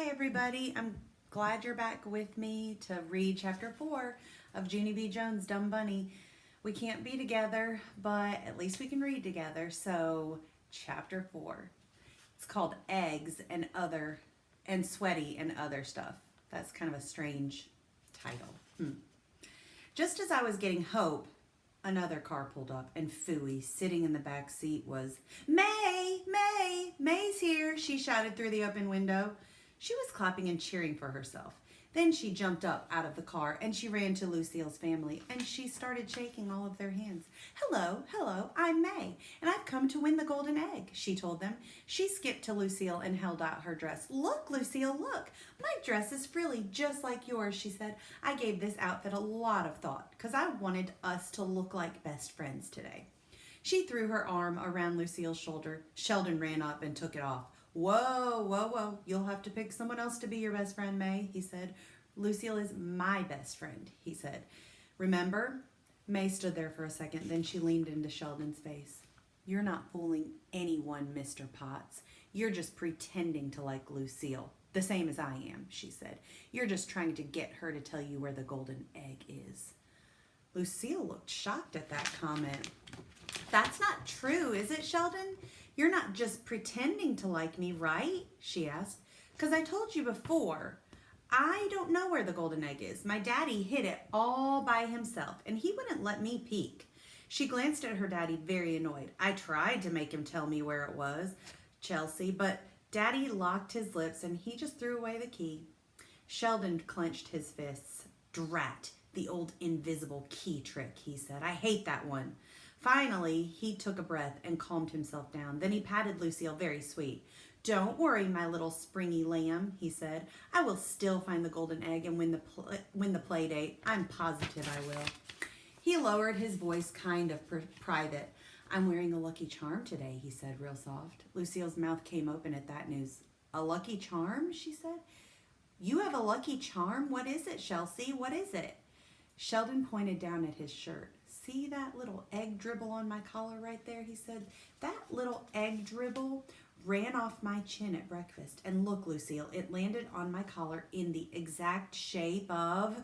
Hi everybody, I'm glad you're back with me to read chapter 4 of Junie B. Jones' Dumb Bunny. We can't be together, but at least we can read together. So, chapter 4. It's called Eggs and Sweaty and Other Stuff. That's kind of a strange title. Just as I was getting hope, another car pulled up, and Phooey, sitting in the back seat, was, May! May! May's here, she shouted through the open window. She was clapping and cheering for herself. Then she jumped up out of the car, and she ran to Lucille's family, and she started shaking all of their hands. Hello, hello, I'm May, and I've come to win the golden egg, she told them. She skipped to Lucille and held out her dress. Look, Lucille, look. My dress is frilly just like yours, she said. I gave this outfit a lot of thought because I wanted us to look like best friends today. She threw her arm around Lucille's shoulder. Sheldon ran up and took it off. Whoa, whoa, whoa. You'll have to pick someone else to be your best friend, May, he said. Lucille is my best friend, he said. Remember? May stood there for a second, then she leaned into Sheldon's face. You're not fooling anyone, Mr. Potts. You're just pretending to like Lucille, the same as I am, she said. You're just trying to get her to tell you where the golden egg is. Lucille looked shocked at that comment. That's not true, is it, Sheldon? You're not just pretending to like me, right? She asked. Because I told you before, I don't know where the golden egg is. My daddy hid it all by himself, and he wouldn't let me peek. She glanced at her daddy, very annoyed. I tried to make him tell me where it was, Chelsea, but Daddy locked his lips, and he just threw away the key. Sheldon clenched his fists. Drat, the old invisible key trick, he said. I hate that one. Finally, he took a breath and calmed himself down. Then he patted Lucille very sweet. Don't worry, my little springy lamb, he said. I will still find the golden egg and win the play date. I'm positive I will. He lowered his voice kind of private. I'm wearing a lucky charm today, he said real soft. Lucille's mouth came open at that news. A lucky charm, she said. You have a lucky charm? What is it, Chelsea? What is it? Sheldon pointed down at his shirt. See that little egg dribble on my collar right there, he said. That little egg dribble ran off my chin at breakfast. And look, Lucille, it landed on my collar in the exact shape of...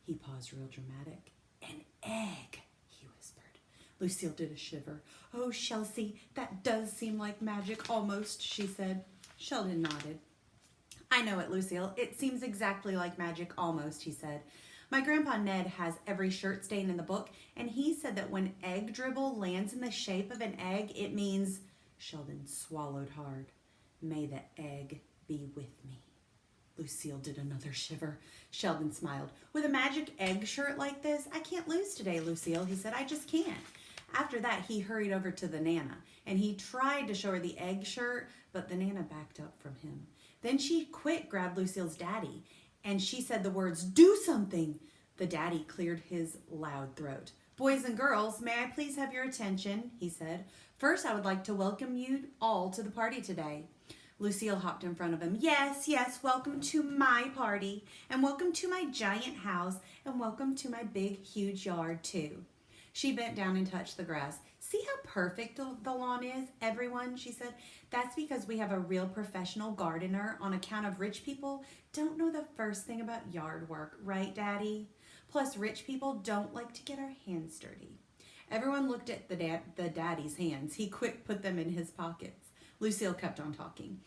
He paused real dramatic. An egg, he whispered. Lucille did a shiver. Oh, Chelsea, that does seem like magic almost, she said. Sheldon nodded. I know it, Lucille. It seems exactly like magic almost, he said. My grandpa Ned has every shirt stain in the book, and he said that when egg dribble lands in the shape of an egg, it means... Sheldon swallowed hard. May the egg be with me. Lucille did another shiver. Sheldon smiled. With a magic egg shirt like this, I can't lose today, Lucille, he said. I just can't. After that, he hurried over to the Nana, and he tried to show her the egg shirt, but the Nana backed up from him. Then she quick grabbed Lucille's daddy, and she said the words, do something. The daddy cleared his loud throat. Boys and girls, may I please have your attention, he said. First, I would like to welcome you all to the party today. Lucille hopped in front of him. Yes, yes, welcome to my party, and welcome to my giant house, and welcome to my big, huge yard, too. She bent down and touched the grass. See how perfect the lawn is, everyone, she said. That's because we have a real professional gardener on account of rich people don't know the first thing about yard work, right, Daddy? Plus, rich people don't like to get our hands dirty. Everyone looked at the daddy's hands. He quick put them in his pockets. Lucille kept on talking.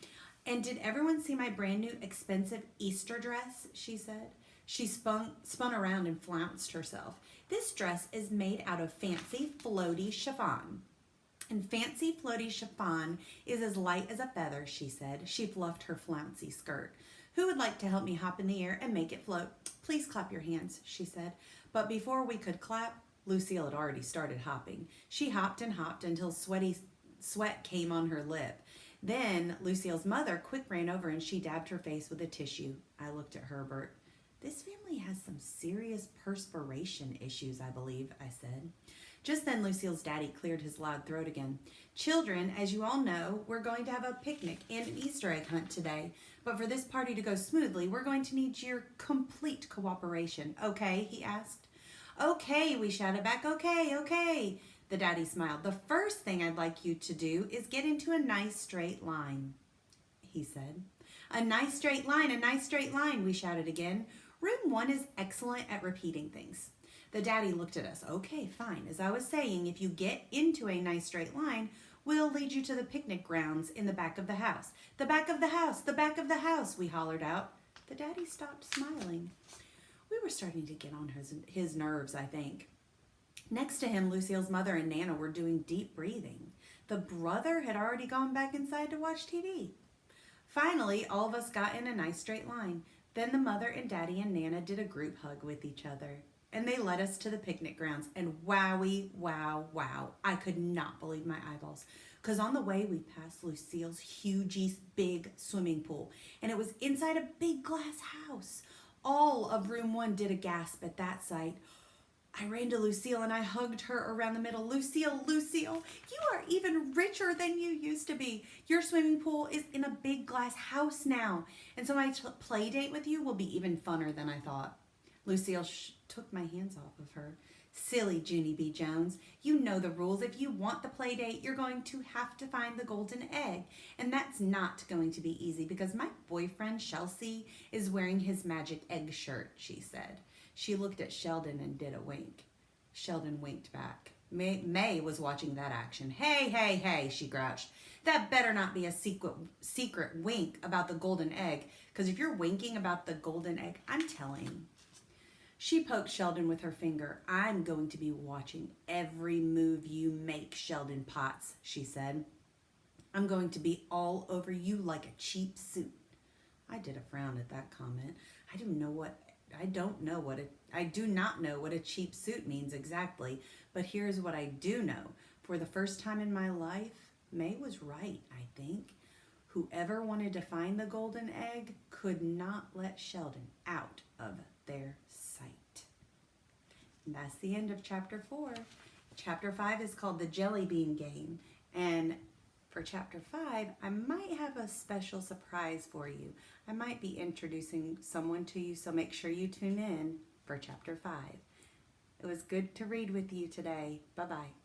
And did everyone see my brand new expensive Easter dress, she said. She spun around and flounced herself. This dress is made out of fancy floaty chiffon. And fancy floaty chiffon is as light as a feather, she said. She fluffed her flouncy skirt. Who would like to help me hop in the air and make it float? Please clap your hands, she said. But before we could clap, Lucille had already started hopping. She hopped and hopped until sweat came on her lip. Then Lucille's mother quick ran over and she dabbed her face with a tissue. I looked at Herbert. This family has some serious perspiration issues, I believe, I said. Just then, Lucille's daddy cleared his loud throat again. Children, as you all know, we're going to have a picnic and an Easter egg hunt today. But for this party to go smoothly, we're going to need your complete cooperation. Okay, he asked. Okay, we shouted back. Okay, okay. The daddy smiled. The first thing I'd like you to do is get into a nice straight line, he said. A nice straight line, a nice straight line, we shouted again. Room 1 is excellent at repeating things. The daddy looked at us. Okay, fine. As I was saying, if you get into a nice straight line, we'll lead you to the picnic grounds in the back of the house. The back of the house, the back of the house, we hollered out. The daddy stopped smiling. We were starting to get on his nerves, I think. Next to him, Lucille's mother and Nana were doing deep breathing. The brother had already gone back inside to watch TV. Finally, all of us got in a nice straight line. Then the mother and daddy and Nana did a group hug with each other. And they led us to the picnic grounds. And wowie, wow, wow. I could not believe my eyeballs. Because on the way, we passed Lucille's huge, big swimming pool. And it was inside a big glass house. All of room 1 did a gasp at that sight. I ran to Lucille and I hugged her around the middle. Lucille, Lucille, you are even richer than you used to be. Your swimming pool is in a big glass house now. And so my play date with you will be even funner than I thought. Lucille took my hands off of her. Silly Junie B. Jones, you know the rules. If you want the play date, you're going to have to find the golden egg. And that's not going to be easy because my boyfriend, Chelsea, is wearing his magic egg shirt, she said. She looked at Sheldon and did a wink. Sheldon winked back. May was watching that action. Hey, hey, hey, she grouched. That better not be a secret wink about the golden egg, because if you're winking about the golden egg, I'm telling. She poked Sheldon with her finger. I'm going to be watching every move you make, Sheldon Potts, she said. I'm going to be all over you like a cheap suit. I did a frown at that comment. I do not know what a cheap suit means exactly, but here's what I do know. For the first time in my life, May was right, I think. Whoever wanted to find the golden egg could not let Sheldon out of their sight. And that's the end of chapter 4. Chapter 5 is called The Jelly Bean Game, and for chapter 5, I might have a special surprise for you. I might be introducing someone to you, so make sure you tune in for chapter 5. It was good to read with you today. Bye-bye.